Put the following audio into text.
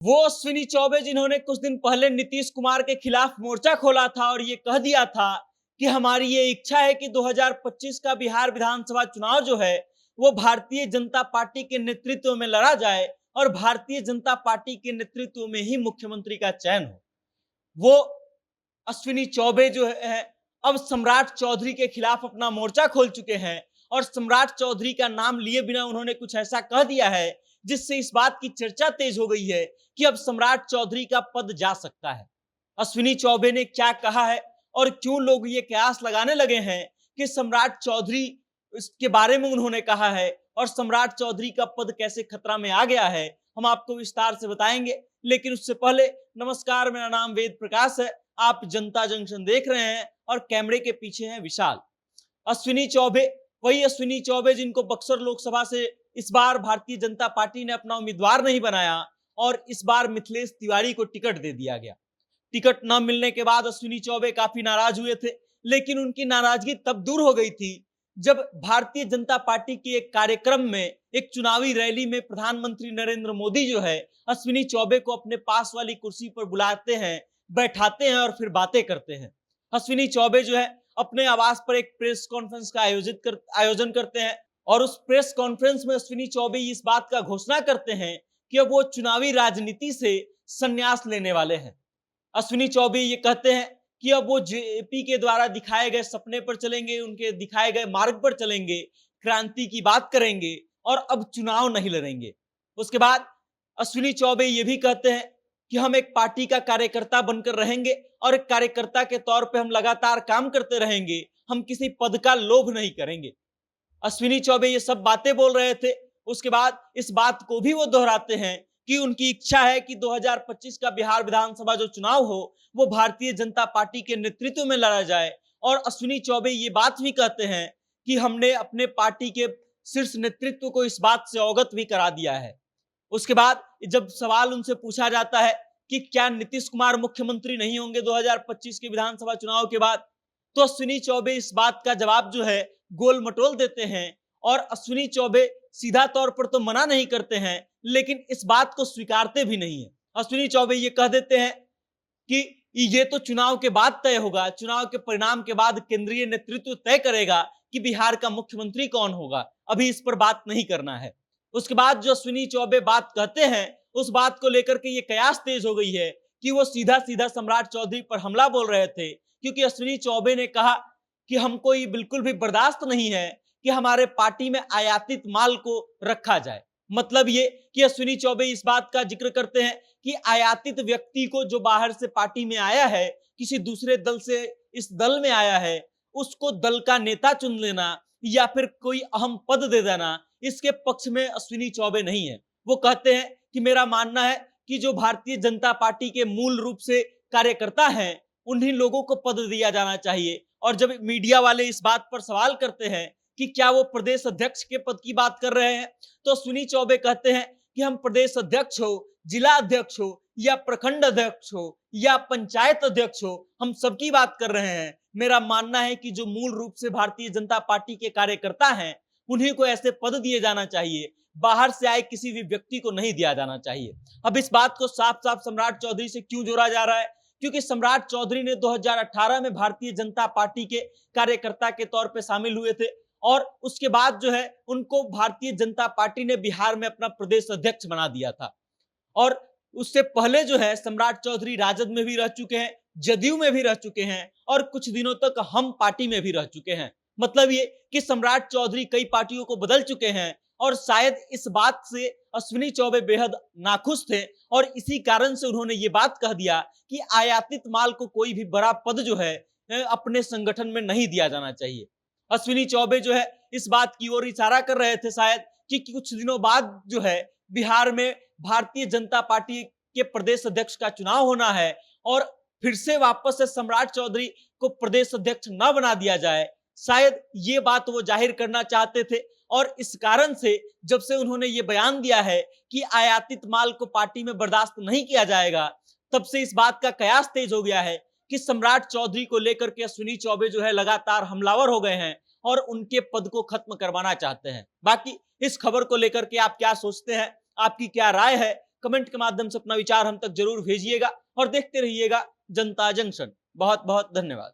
वो अश्विनी चौबे जिन्होंने कुछ दिन पहले नीतीश कुमार के खिलाफ मोर्चा खोला था और ये कह दिया था कि हमारी ये इच्छा है कि 2025 का बिहार विधानसभा चुनाव जो है वो भारतीय जनता पार्टी के नेतृत्व में लड़ा जाए और भारतीय जनता पार्टी के नेतृत्व में ही मुख्यमंत्री का चयन हो। वो अश्विनी चौबे जो है अब सम्राट चौधरी के खिलाफ अपना मोर्चा खोल चुके हैं और सम्राट चौधरी का नाम लिए बिना उन्होंने कुछ ऐसा कह दिया है जिससे इस बात की चर्चा तेज हो गई है कि अब सम्राट चौधरी का पद जा सकता है। अश्विनी चौबे ने क्या कहा है और क्यों लोग ये कयास लगाने लगे हैं कि सम्राट चौधरी इसके बारे में उन्होंने कहा है और सम्राट चौधरी का पद कैसे खतरा में आ गया है, हम आपको विस्तार से बताएंगे। लेकिन उससे पहले नमस्कार, मेरा नाम वेद प्रकाश है, आप जनता जंक्शन देख रहे हैं और कैमरे के पीछे हैं विशाल। अश्विनी चौबे, वही अश्विनी चौबे जिनको बक्सर लोकसभा से इस बार भारतीय जनता पार्टी ने अपना उम्मीदवार नहीं बनाया और इस बार मिथिलेश तिवारी को टिकट दे दिया गया। टिकट न मिलने के बाद अश्विनी चौबे काफी नाराज हुए थे, लेकिन उनकी नाराजगी तब दूर हो गई थी जब भारतीय जनता पार्टी के एक कार्यक्रम में, एक चुनावी रैली में प्रधानमंत्री नरेंद्र मोदी जो है अश्विनी चौबे को अपने पास वाली कुर्सी पर बुलाते हैं, बैठाते हैं और फिर बातें करते हैं। अश्विनी चौबे जो है अपने आवास पर एक प्रेस कॉन्फ्रेंस का आयोजन करते हैं और उस प्रेस कॉन्फ्रेंस में अश्विनी चौबे इस बात का घोषणा करते हैं कि अब वो चुनावी राजनीति से संन्यास लेने वाले हैं। अश्विनी चौबे ये कहते हैं कि अब वो जेपी के द्वारा दिखाए गए सपने पर चलेंगे, उनके दिखाए गए मार्ग पर चलेंगे, क्रांति की बात करेंगे और अब चुनाव नहीं लड़ेंगे। उसके बाद अश्विनी चौबे ये भी कहते हैं कि हम एक पार्टी का कार्यकर्ता बनकर रहेंगे और एक कार्यकर्ता के तौर पे हम लगातार काम करते रहेंगे, हम किसी पद का लोभ नहीं करेंगे। अश्विनी चौबे ये सब बातें बोल रहे थे। उसके बाद इस बात को भी वो दोहराते हैं कि उनकी इच्छा है कि 2025 का बिहार विधानसभा जो चुनाव हो वो भारतीय जनता पार्टी के नेतृत्व में लड़ा जाए। और अश्विनी चौबे ये बात भी कहते हैं कि हमने अपने पार्टी के शीर्ष नेतृत्व को इस बात से अवगत भी करा दिया है। उसके बाद जब सवाल उनसे पूछा जाता है कि क्या नीतीश कुमार मुख्यमंत्री नहीं होंगे 2025 के विधानसभा चुनाव के बाद, तो अश्विनी चौबे इस बात का जवाब जो है गोल मटोल देते हैं और अश्विनी चौबे सीधा तौर पर तो मना नहीं करते हैं लेकिन इस बात को स्वीकारते भी नहीं है। अश्विनी चौबे ये कह देते हैं कि ये तो चुनाव के बाद तय होगा, चुनाव के परिणाम के बाद केंद्रीय नेतृत्व तय करेगा कि बिहार का मुख्यमंत्री कौन होगा, अभी इस पर बात नहीं करना है। उसके बाद जो अश्विनी चौबे बात कहते हैं उस बात को लेकर के ये कयास तेज हो गई है कि वो सीधा सीधा सम्राट चौधरी पर हमला बोल रहे थे, क्योंकि अश्विनी चौबे ने कहा कि हमको ये बिल्कुल भी बर्दाश्त नहीं है कि हमारे पार्टी में आयातित माल को रखा जाए। मतलब ये कि अश्विनी चौबे इस बात का जिक्र करते हैं कि आयातित व्यक्ति को जो बाहर से पार्टी में आया है, किसी दूसरे दल से इस दल में आया है, उसको दल का नेता चुन लेना या फिर कोई अहम पद दे देना, इसके पक्ष में अश्विनी चौबे नहीं है। वो कहते हैं कि मेरा मानना है कि जो भारतीय जनता पार्टी के मूल रूप से कार्यकर्ता हैं उन्हीं लोगों को पद दिया जाना चाहिए। और जब मीडिया वाले इस बात पर सवाल करते हैं कि क्या वो प्रदेश अध्यक्ष के पद की बात कर रहे हैं, तो अश्विनी चौबे कहते हैं कि हम प्रदेश अध्यक्ष हो, जिला अध्यक्ष हो या प्रखंड अध्यक्ष हो या पंचायत अध्यक्ष हो, हम सबकी बात कर रहे हैं। मेरा मानना है कि जो मूल रूप से भारतीय जनता पार्टी के कार्यकर्ता हैं उन्हीं को ऐसे पद दिए जाना चाहिए, बाहर से आए किसी भी व्यक्ति को नहीं दिया जाना चाहिए। अब इस बात को साफ साफ सम्राट चौधरी से क्यों जोड़ा जा रहा है, क्योंकि सम्राट चौधरी ने 2018 में भारतीय जनता पार्टी के कार्यकर्ता के तौर पे शामिल हुए थे और उसके बाद जो है उनको भारतीय जनता पार्टी ने बिहार में अपना प्रदेश अध्यक्ष बना दिया था। और उससे पहले जो है सम्राट चौधरी राजद में भी रह चुके हैं, जदयू में भी रह चुके हैं और कुछ दिनों तक हम पार्टी में भी रह चुके हैं। मतलब ये कि सम्राट चौधरी कई पार्टियों को बदल चुके हैं और शायद इस बात से अश्विनी चौबे बेहद नाखुश थे और इसी कारण से उन्होंने ये बात कह दिया कि आयातित माल को कोई भी बड़ा पद जो है अपने संगठन में नहीं दिया जाना चाहिए। अश्विनी चौबे जो है इस बात की ओर इशारा कर रहे थे शायद कि कुछ दिनों बाद जो है बिहार में भारतीय जनता पार्टी के प्रदेश अध्यक्ष का चुनाव होना है और फिर से वापस से सम्राट चौधरी को प्रदेश अध्यक्ष न बना दिया जाए, शायद ये बात वो जाहिर करना चाहते थे। और इस कारण से जब से उन्होंने ये बयान दिया है कि आयातित माल को पार्टी में बर्दाश्त नहीं किया जाएगा, तब से इस बात का कयास तेज हो गया है कि सम्राट चौधरी को लेकर के अश्विनी चौबे जो है लगातार हमलावर हो गए हैं और उनके पद को खत्म करवाना चाहते हैं। बाकी इस खबर को लेकर के आप क्या सोचते हैं, आपकी क्या राय है, कमेंट के माध्यम से अपना विचार हम तक जरूर भेजिएगा और देखते रहिएगा जनता जंक्शन। बहुत बहुत धन्यवाद।